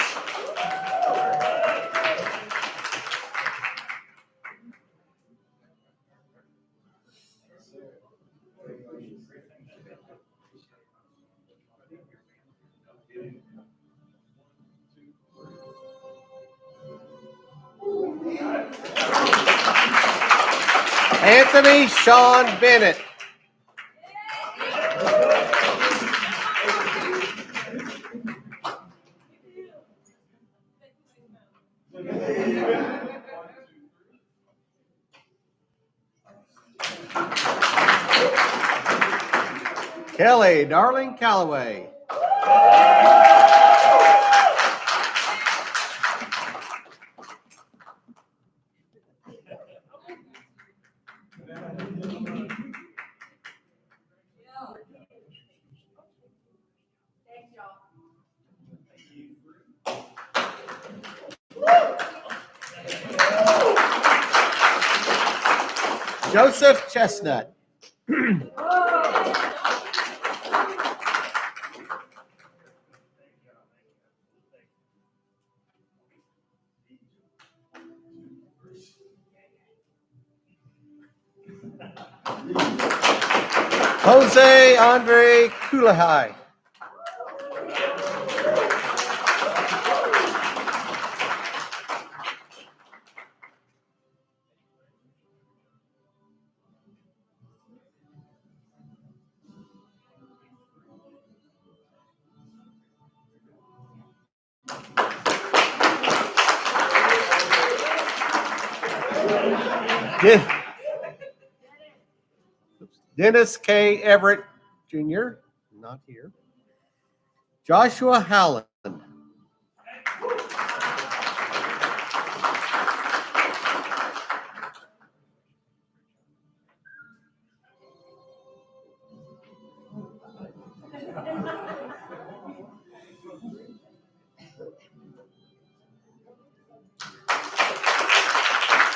S8: Anthony Sean Bennett. Kelly Darling Calloway.
S9: Joseph Chestnut. Jose Andre Kulahai. Dennis K. Everett Jr., not here. Joshua Howland.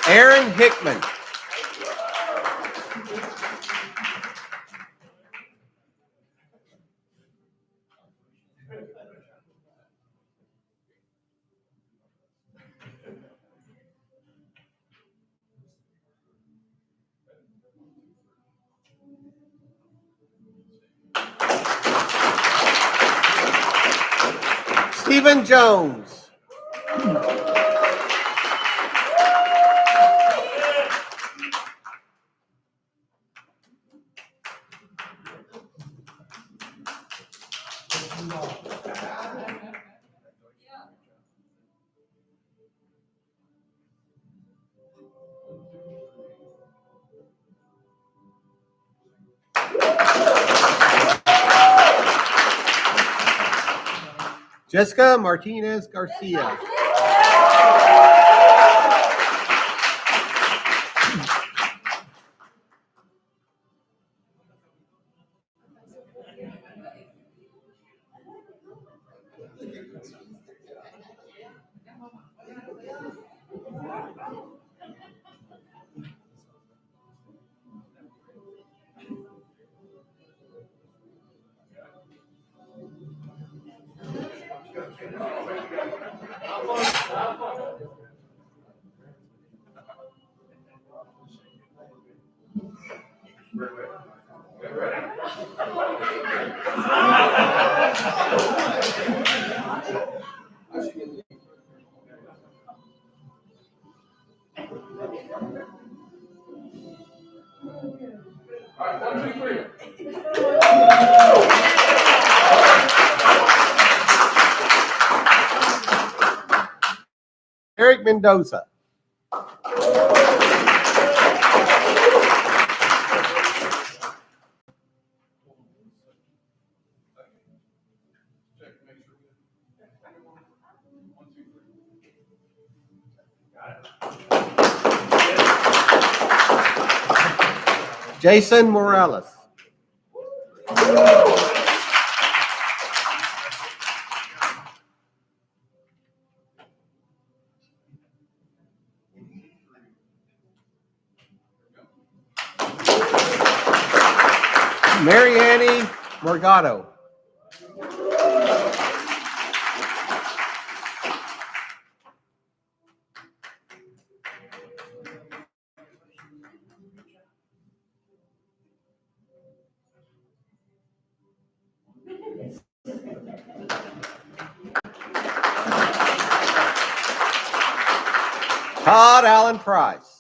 S9: Aaron Hickman. Stephen Jones. Jessica Martinez Garcia. Eric Mendoza. Jason Morales. Marianne Morgado. Todd Allen Price.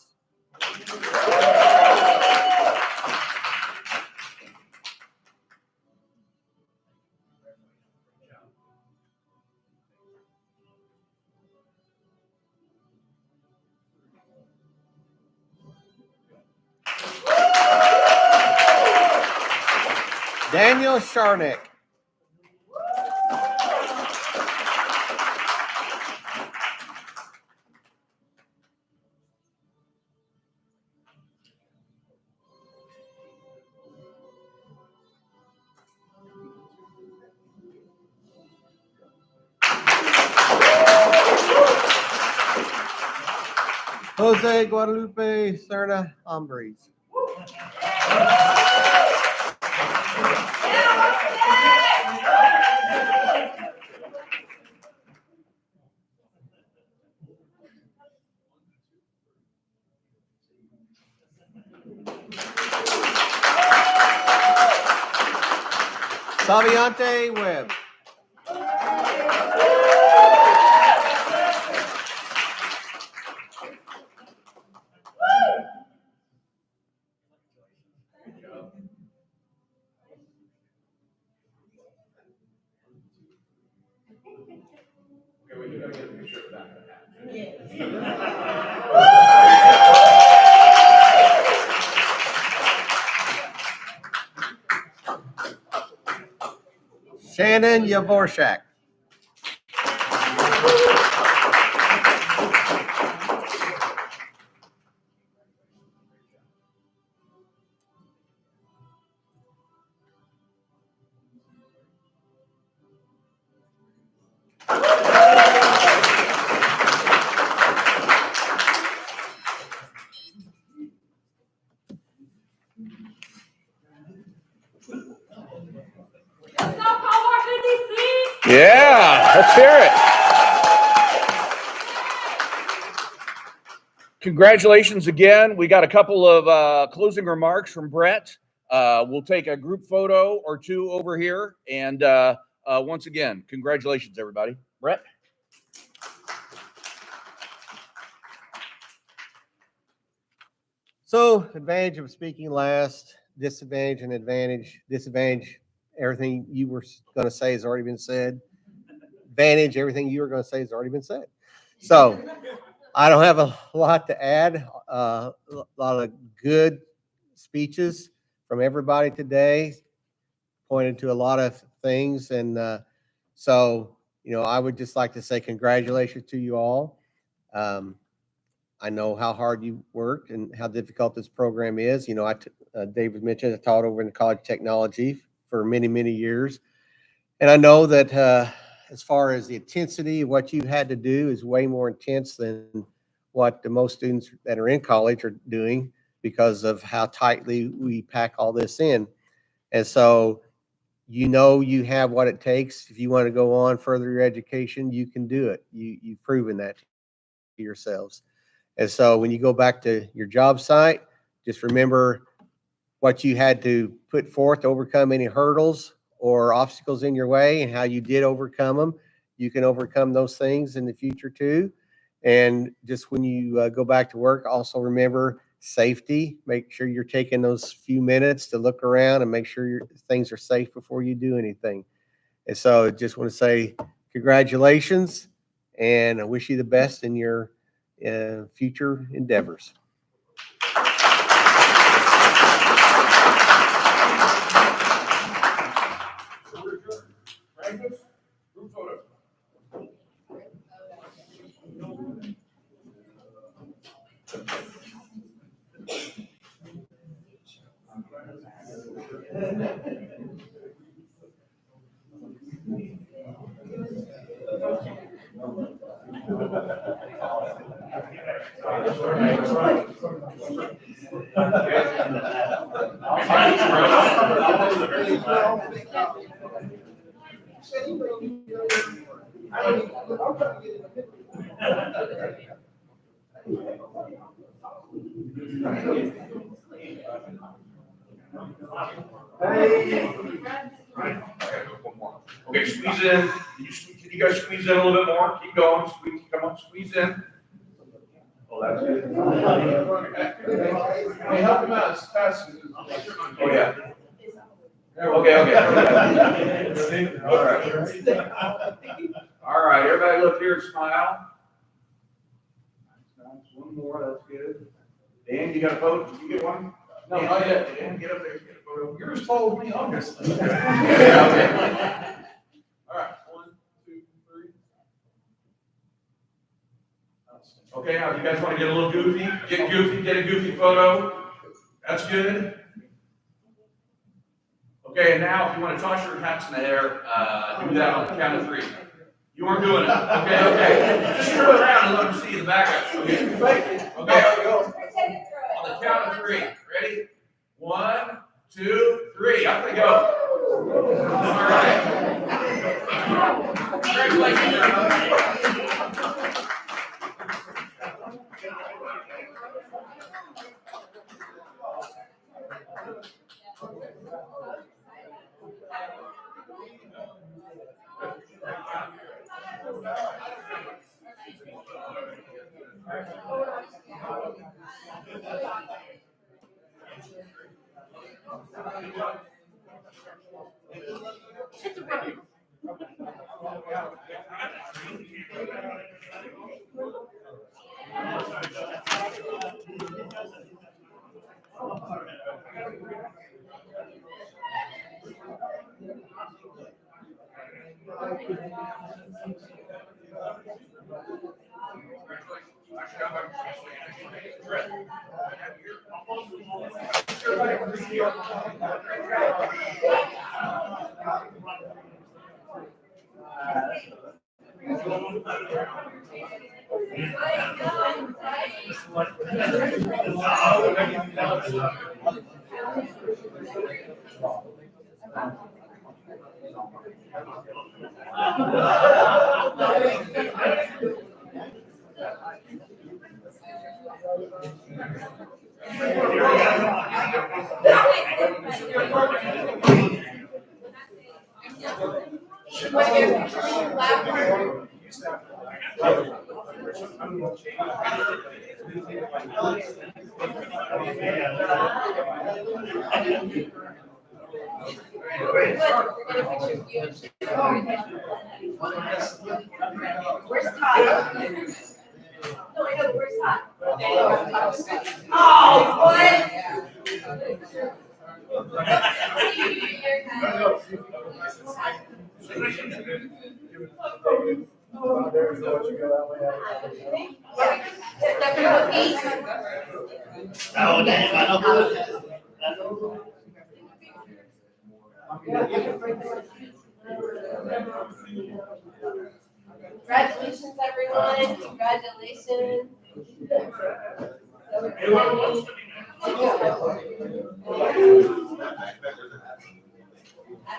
S9: Daniel Sharnick. Jose Guadalupe Serna Hombres. Saviante Webb. Shannon Yavorshak.
S2: Yeah, let's hear it. Congratulations again. We got a couple of closing remarks from Brett. We'll take a group photo or two over here. And once again, congratulations, everybody. Brett?
S9: So, advantage of speaking last, disadvantage and advantage. Disadvantage, everything you were going to say has already been said. Advantage, everything you were going to say has already been said. So, I don't have a lot to add. A lot of good speeches from everybody today, pointed to a lot of things. And so, I would just like to say congratulations to you all. I know how hard you worked and how difficult this program is. David mentioned I taught over in the College of Technology for many, many years. And I know that as far as the intensity of what you had to do is way more intense than what the most students that are in college are doing because of how tightly we pack all this in. And so, you have what it takes. If you want to go on further your education, you can do it. You've proven that to yourselves. And so when you go back to your job site, just remember what you had to put forth to overcome any hurdles or obstacles in your way and how you did overcome them. You can overcome those things in the future too. And just when you go back to work, also remember safety. Make sure you're taking those few minutes to look around and make sure things are safe before you do anything. And so I just want to say congratulations, and I wish you the best in your future endeavors.
S2: Okay, squeeze in. Can you guys squeeze in a little bit more? Keep going. Squeeze, come on, squeeze in. Oh, that's good.
S7: Hey, help him out as fast as.
S2: Oh, yeah. Okay. All right. All right, everybody look here and smile. One more, that's good. Dan, you got a photo? Did you get one?
S7: No, not yet.
S2: Dan, get up there, get a photo.
S7: Yours told me, obviously.
S2: Yeah, okay.
S7: All right, 1, 2, 3.
S2: Okay, now you guys want to get a little goofy? Get goofy, get a goofy photo. That's good. Okay, and now if you want to toss your hats in the air, do that on the count of 3. You weren't doing it. Okay. Just turn around and let them see the backup. Okay. Okay. On the count of 3. Ready? 1, 2, 3. Up they go. All right. Congratulations, everyone.
S10: Where's Todd? No, I know, where's Todd? Oh, what?
S1: Oh, damn, I know.
S10: Congratulations, everyone. Congratulations.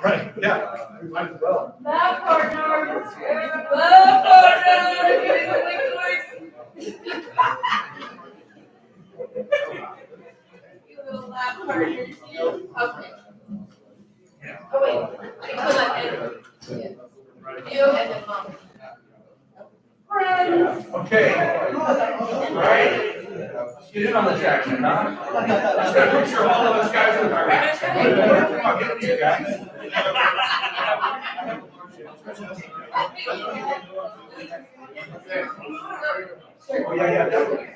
S1: Right, yeah. Might as well.
S10: Love partner. Love partner. You little lab partners. Okay. Oh, wait. Come on, you and then mom.
S2: Okay. All right. Let's get in on this action, huh? Let's get a picture of all of us guys with our hats. I'll get to you guys. Oh, yeah, definitely.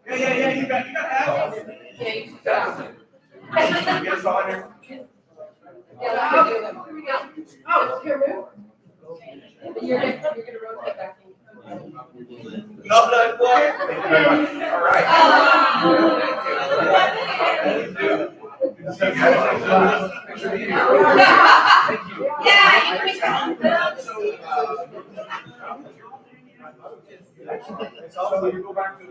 S2: Yeah, you got hats.
S10: Yeah, you should
S2: Yeah. Get us all in here.
S10: Yeah, here we go. Oh, here, move. You're gonna rotate back in.
S1: No, not quite.
S2: Thank you very much. All right. Thank you. It's also you go back to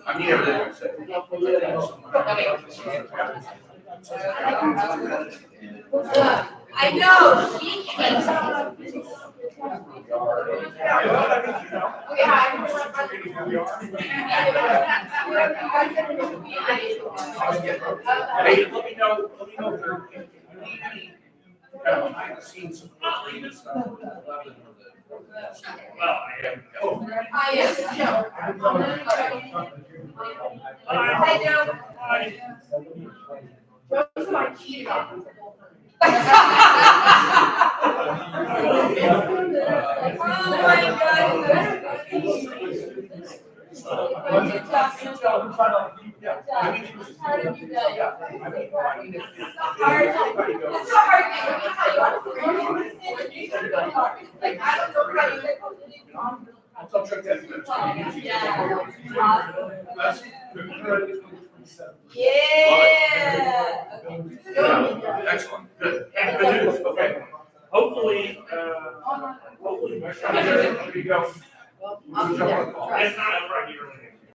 S2: I mean everything I said.
S10: I know. She thinks.
S2: Hey, let me know if there, if you need any behind the scenes support for you and stuff. Well, I am. Oh.
S10: I am, Joe. Hi, Joe. Joe's my key dog. Oh my God.
S1: Excellent, good. And good news, okay. Hopefully, hopefully, there you go. It's not right here.